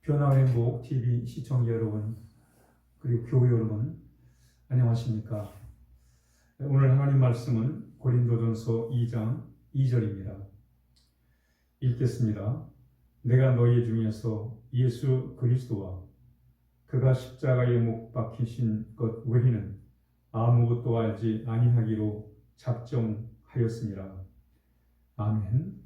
변화의 행복 TV 시청자 여러분, 그리고 교회 여러분, 안녕하십니까? 오늘 하나님 말씀은 고린도전서 2장 2절입니다. 읽겠습니다. 내가 너희 중에서 예수 그리스도와 그가 십자가에 못 박히신 것 외에는 아무것도 알지 아니하기로 작정하였습니다. 아멘.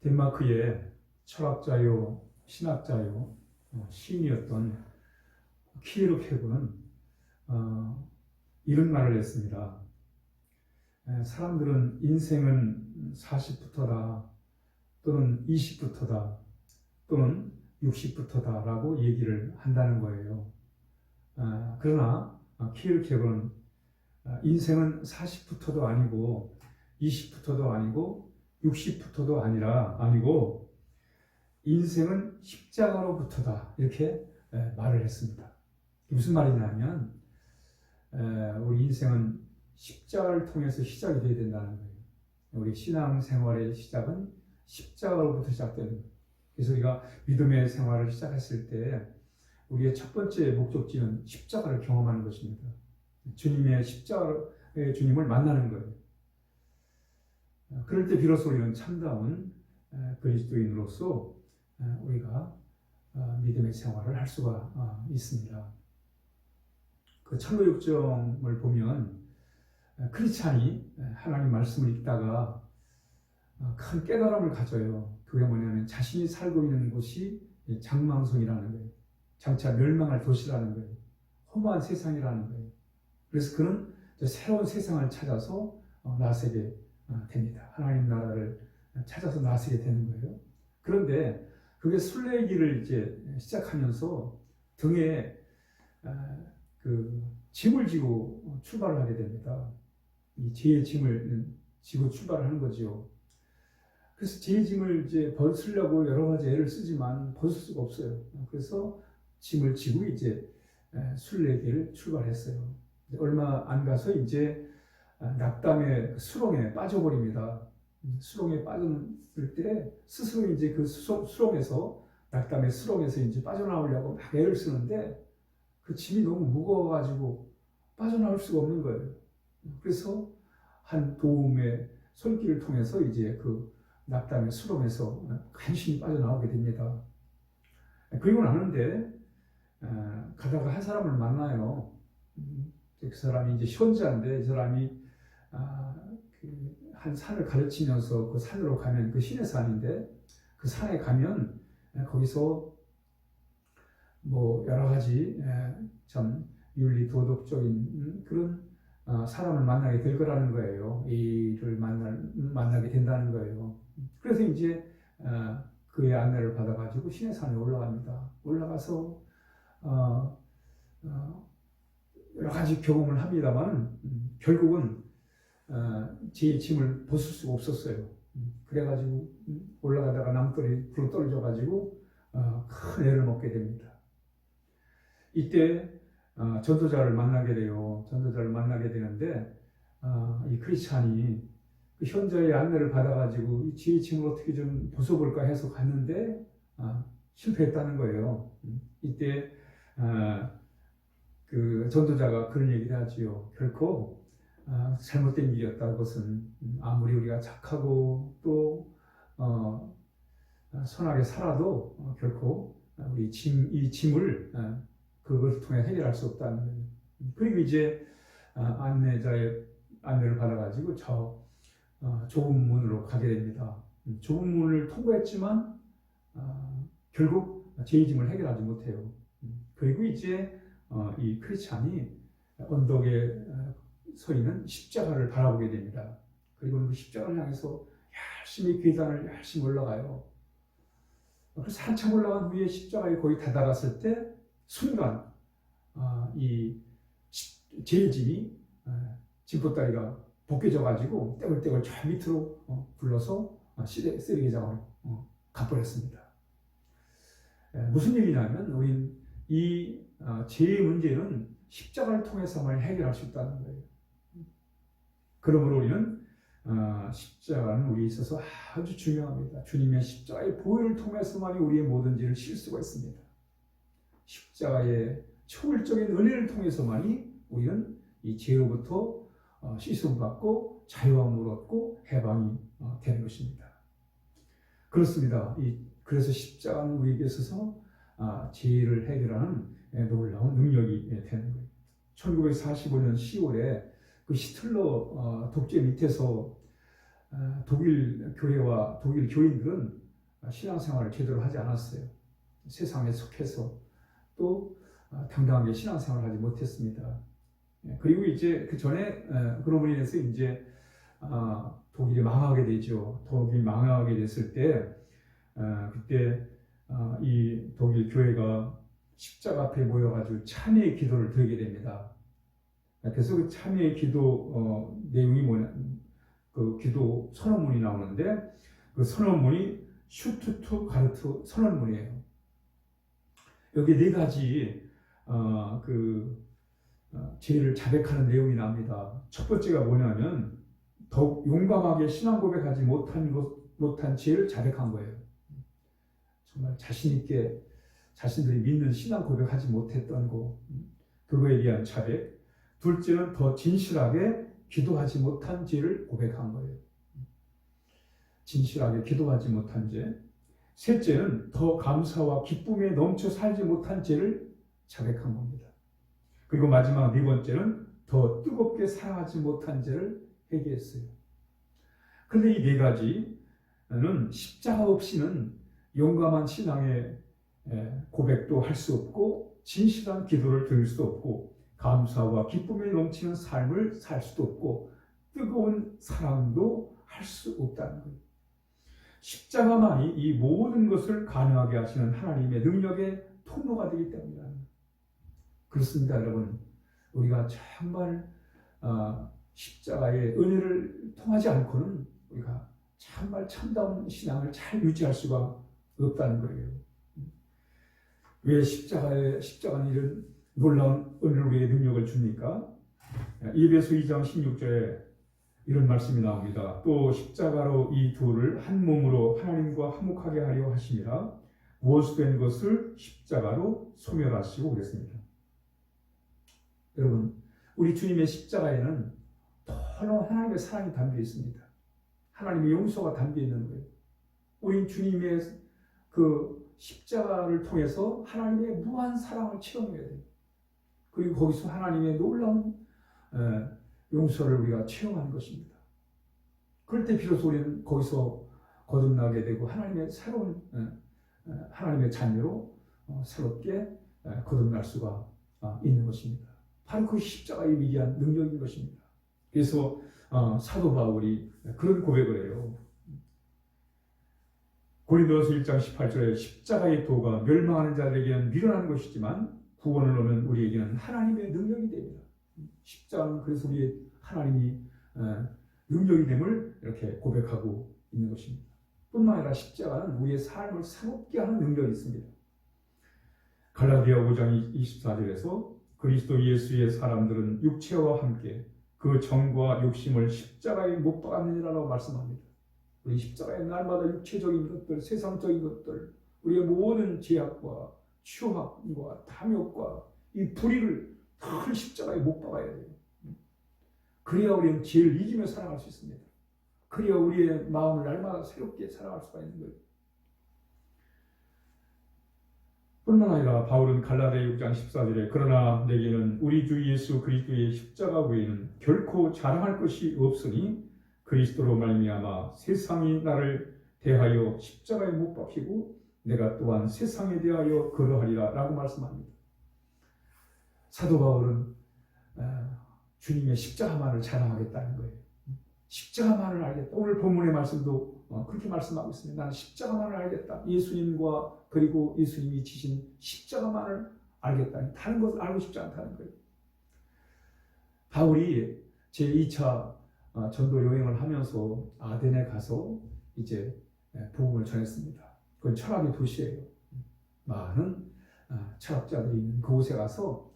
덴마크의 철학자요 신학자요 시인이었던 키에르케고는 이런 말을 했습니다. 사람들은 인생은 40부터다 또는 20부터다 또는 60부터다 라고 얘기를 한다는 거예요. 그러나 키에르케고는 인생은 40부터도 아니고 20부터도 아니고 60부터도 아니고 인생은 십자가로부터다 이렇게 말을 했습니다. 무슨 말이냐면 우리 인생은 십자가를 통해서 시작이 되어야 된다는 거예요. 우리 신앙생활의 시작은 십자가로부터 시작되는 거예요. 그래서 우리가 믿음의 생활을 시작했을 때 우리의 첫 번째 목적지는 십자가를 경험하는 것입니다. 주님의 십자가의 주님을 만나는 거예요. 그럴 때 비로소 우리는 참다운 그리스도인으로서 우리가 믿음의 생활을 할 수가 있습니다. 그 철로육정을 보면 크리스찬이 하나님 말씀을 읽다가 큰 깨달음을 가져요. 그게 뭐냐면 자신이 살고 있는 곳이 장망성이라는 거예요. 장차 멸망할 도시라는 거예요. 험한 세상이라는 거예요. 그래서 그는 새로운 세상을 찾아서 나서게 됩니다. 하나님 나라를 찾아서 나서게 되는 거예요. 그런데 그게 순례길을 이제 시작하면서 등에 그 짐을 지고 출발을 하게 됩니다. 이 죄의 짐을 지고 출발을 하는 거죠. 그래서 죄의 짐을 이제 벗으려고 여러 가지 애를 쓰지만 벗을 수가 없어요. 그래서 짐을 지고 이제 순례길을 출발했어요. 얼마 안 가서 이제 낙담의 수렁에 빠져버립니다. 수렁에 빠졌을 때 스스로 이제 그 수렁에서 낙담의 수렁에서 이제 빠져나오려고 막 애를 쓰는데 그 짐이 너무 무거워가지고 빠져나올 수가 없는 거예요. 그래서 한 도움의 손길을 통해서 이제 그 낙담의 수렁에서 간신히 빠져나오게 됩니다. 그리고 나는데 가다가 한 사람을 만나요. 그 사람이 이제 현자인데 이 사람이 한 산을 가르치면서 그 산으로 가면 그 신의 산인데 그 산에 가면 거기서 뭐 여러 가지 참 윤리 도덕적인 그런 사람을 만나게 될 거라는 거예요. 이를 만나게 된다는 거예요. 그래서 이제 그의 안내를 받아가지고 신의 산에 올라갑니다. 올라가서 여러 가지 경험을 합니다만 결국은 제 짐을 벗을 수가 없었어요. 그래가지고 올라가다가 남돌이 불어 떨어져가지고 큰 애를 먹게 됩니다. 이때 전도자를 만나게 돼요. 전도자를 만나게 되는데 이 크리스찬이 그 현자의 안내를 받아가지고 제 짐을 어떻게 좀 벗어볼까 해서 갔는데 실패했다는 거예요. 이때 그 전도자가 그런 얘기를 하지요. 결코 잘못된 일이었다. 그것은 아무리 우리가 착하고 또 선하게 살아도 결코 우리 이 짐을 그것을 통해 해결할 수 없다는 거예요. 그리고 이제 안내자의 안내를 받아가지고 저 좁은 문으로 가게 됩니다. 좁은 문을 통과했지만 결국 제 짐을 해결하지 못해요. 그리고 이제 이 크리스찬이 언덕에 서 있는 십자가를 바라보게 됩니다. 그리고 그 십자가를 향해서 열심히 계단을 열심히 올라가요. 그래서 한참 올라간 후에 십자가에 거의 다다랐을 때 순간 이 제일짐이 짐보따리가 벗겨져 가지고 떼굴떼굴 저 밑으로 굴러서 쓰레기장으로 가버렸습니다. 무슨 얘기냐면 우린 이 죄의 문제는 십자가를 통해서만 해결할 수 있다는 거예요. 그러므로 우리는 십자가는 우리에 있어서 아주 중요합니다. 주님의 십자가의 보혈을 통해서만이 우리의 모든 죄를 실 수가 있습니다. 십자가의 초월적인 은혜를 통해서만이 우리는 이 죄로부터 씻음 받고 자유함을 얻고 해방이 되는 것입니다. 그렇습니다. 그래서 십자가는 우리에게 있어서 죄를 해결하는 놀라운 능력이 되는 거예요. 1945년 10월에 그 히틀러 독재 밑에서 독일 교회와 독일 교인들은 신앙생활을 제대로 하지 않았어요. 세상에 속해서 또 당당하게 신앙생활을 하지 못했습니다. 그리고 이제 그 전에 그로 인해서 이제 독일이 망하게 되죠. 독일이 망하게 됐을 때 그때 이 독일 교회가 십자가 앞에 모여가지고 참회의 기도를 드리게 됩니다. 그래서 그 참회의 기도 내용이 뭐냐, 그 기도 선언문이 나오는데 그 선언문이 슈투트 가르트 선언문이에요. 여기 네 가지 죄를 자백하는 내용이 납니다. 첫 번째가 뭐냐면 더욱 용감하게 신앙 고백하지 못한 죄를 자백한 거예요. 정말 자신 있게 자신들이 믿는 신앙 고백하지 못했던 거, 그거에 대한 자백. 둘째는 더 진실하게 기도하지 못한 죄를 고백한 거예요. 진실하게 기도하지 못한 죄. 셋째는 더 감사와 기쁨에 넘쳐 살지 못한 죄를 자백한 겁니다. 그리고 마지막 네 번째는 더 뜨겁게 사랑하지 못한 죄를 회개했어요. 그런데 이 네 가지는 십자가 없이는 용감한 신앙의 고백도 할 수 없고 진실한 기도를 드릴 수 없고 감사와 기쁨에 넘치는 삶을 살 수도 없고 뜨거운 사랑도 할 수 없다는 거예요. 십자가만이 이 모든 것을 가능하게 하시는 하나님의 능력의 통로가 되기 때문이라는 거예요. 그렇습니다, 여러분. 우리가 정말 십자가의 은혜를 통하지 않고는 우리가 정말 참다운 신앙을 잘 유지할 수가 없다는 거예요. 왜 십자가는 이런 놀라운 은혜를 우리에게 능력을 줍니까? 에베소 2장 16절에 이런 말씀이 나옵니다. 또 십자가로 이 둘을 한 몸으로 하나님과 화목하게 하려 하심이라 무엇된 것을 십자가로 소멸하시고 그랬습니다. 여러분, 우리 주님의 십자가에는 놀라운 하나님의 사랑이 담겨 있습니다. 하나님의 용서가 담겨 있는 거예요. 우리 주님의 그 십자가를 통해서 하나님의 무한 사랑을 체험해야 돼요. 그리고 거기서 하나님의 놀라운 용서를 우리가 체험하는 것입니다. 그럴 때 비로소 우리는 거기서 거듭나게 되고 하나님의 새로운 하나님의 자녀로 새롭게 거듭날 수가 있는 것입니다. 바로 그 십자가의 위대한 능력인 것입니다. 그래서 사도 바울이 그런 고백을 해요. 고린도서 1장 18절에 십자가의 도가 멸망하는 자들에게는 미련한 것이지만 구원을 얻는 우리에게는 하나님의 능력이 됩니다. 십자가는 그래서 우리의 하나님이 능력이 됨을 이렇게 고백하고 있는 것입니다. 뿐만 아니라 십자가는 우리의 삶을 새롭게 하는 능력이 있습니다. 갈라디아 5장 24절에서 그리스도 예수의 사람들은 육체와 함께 그 정과 욕심을 십자가에 못 박았느니라고 말씀합니다. 우리 십자가에 날마다 육체적인 것들, 세상적인 것들, 우리의 모든 죄악과 추함과 탐욕과 이 불의를 다 십자가에 못 박아야 돼요. 그래야 우리는 죄를 이기며 살아갈 수 있습니다. 그래야 우리의 마음을 날마다 새롭게 살아갈 수가 있는 거예요. 뿐만 아니라 바울은 갈라디아 6장 14절에 그러나 내게는 우리 주 예수 그리스도의 십자가 외에는 결코 자랑할 것이 없으니 그리스도로 말미암아 세상이 나를 대하여 십자가에 못 박히고 내가 또한 세상에 대하여 그러하리라 라고 말씀합니다. 사도 바울은 주님의 십자가만을 자랑하겠다는 거예요. 십자가만을 알겠다. 오늘 본문의 말씀도 그렇게 말씀하고 있습니다. 나는 십자가만을 알겠다. 예수님과 그리고 예수님이 지신 십자가만을 알겠다. 다른 것을 알고 싶지 않다는 거예요. 바울이 제2차 전도 여행을 하면서 아덴에 가서 이제 복음을 전했습니다. 그건 철학의 도시예요. 많은 철학자들이 있는 그곳에 가서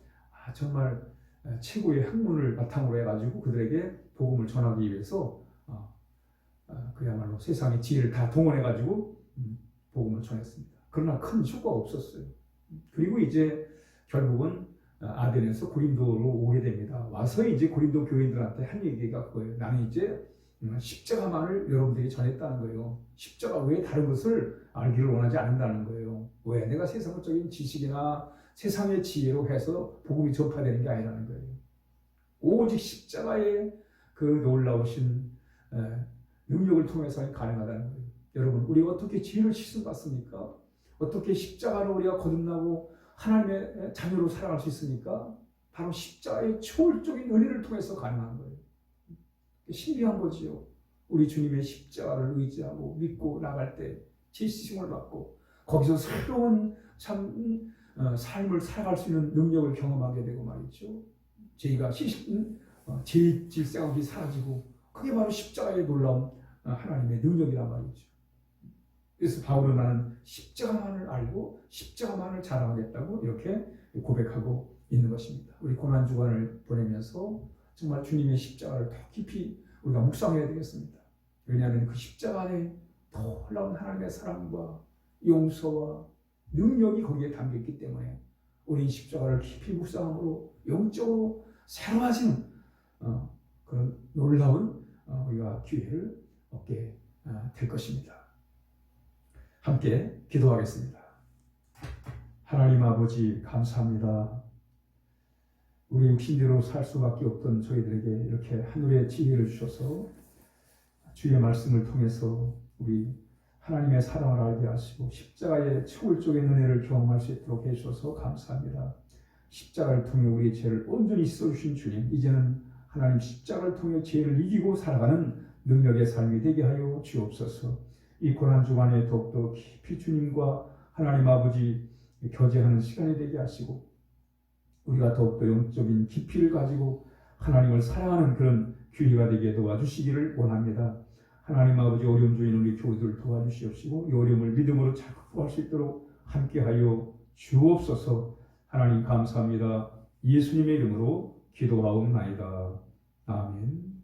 정말 최고의 학문을 바탕으로 해가지고 그들에게 복음을 전하기 위해서 그야말로 세상의 지혜를 다 동원해가지고 복음을 전했습니다. 그러나 큰 효과가 없었어요. 그리고 이제 결국은 아덴에서 고린도로 오게 됩니다. 와서 이제 고린도 교인들한테 한 얘기가 그거예요. 나는 이제 십자가만을 여러분들이 전했다는 거예요. 십자가 외에 다른 것을 알기를 원하지 않는다는 거예요. 왜? 내가 세상적인 지식이나 세상의 지혜로 해서 복음이 전파되는 게 아니라는 거예요. 오직 십자가의 그 놀라우신 능력을 통해서 가능하다는 거예요. 여러분, 우리가 어떻게 지혜를 씻음받습니까? 어떻게 십자가로 우리가 거듭나고 하나님의 자녀로 살아갈 수 있습니까? 바로 십자가의 초월적인 은혜를 통해서 가능한 거예요. 신비한 거지요. 우리 주님의 십자가를 의지하고 믿고 나갈 때 제 씻음을 받고 거기서 새로운 참 삶을 살아갈 수 있는 능력을 경험하게 되고 말이죠. 죄가 죄 질색이 사라지고 그게 바로 십자가의 놀라운 하나님의 능력이란 말이죠. 그래서 바울은 나는 십자가만을 알고 십자가만을 자랑하겠다고 이렇게 고백하고 있는 것입니다. 우리 고난주간을 보내면서 정말 주님의 십자가를 더 깊이 우리가 묵상해야 되겠습니다. 왜냐하면 그 십자가 안에 놀라운 하나님의 사랑과 용서와 능력이 거기에 담겨있기 때문에 우리 십자가를 깊이 묵상함으로 영적으로 새로워지는 그런 놀라운 우리가 기회를 얻게 될 것입니다. 함께 기도하겠습니다. 하나님 아버지 감사합니다. 우리 육신대로 살 수밖에 없던 저희들에게 이렇게 하늘의 지혜를 주셔서 주의 말씀을 통해서 우리 하나님의 사랑을 알게 하시고 십자가의 초월적인 은혜를 경험할 수 있도록 해주셔서 감사합니다. 십자가를 통해 우리의 죄를 온전히 씻어주신 주님, 이제는 하나님 십자가를 통해 죄를 이기고 살아가는 능력의 삶이 되게 하여 주옵소서. 이 고난주간에 더욱더 깊이 주님과 하나님 아버지 교제하는 시간이 되게 하시고 우리가 더욱더 영적인 깊이를 가지고 하나님을 사랑하는 그런 교회가 되게 도와주시기를 원합니다. 하나님 아버지, 어려움 중에 우리 교우들을 도와주시옵시고 이 어려움을 믿음으로 잘 극복할 수 있도록 함께하여 주옵소서. 하나님 감사합니다. 예수님의 이름으로 기도하옵나이다. 아멘.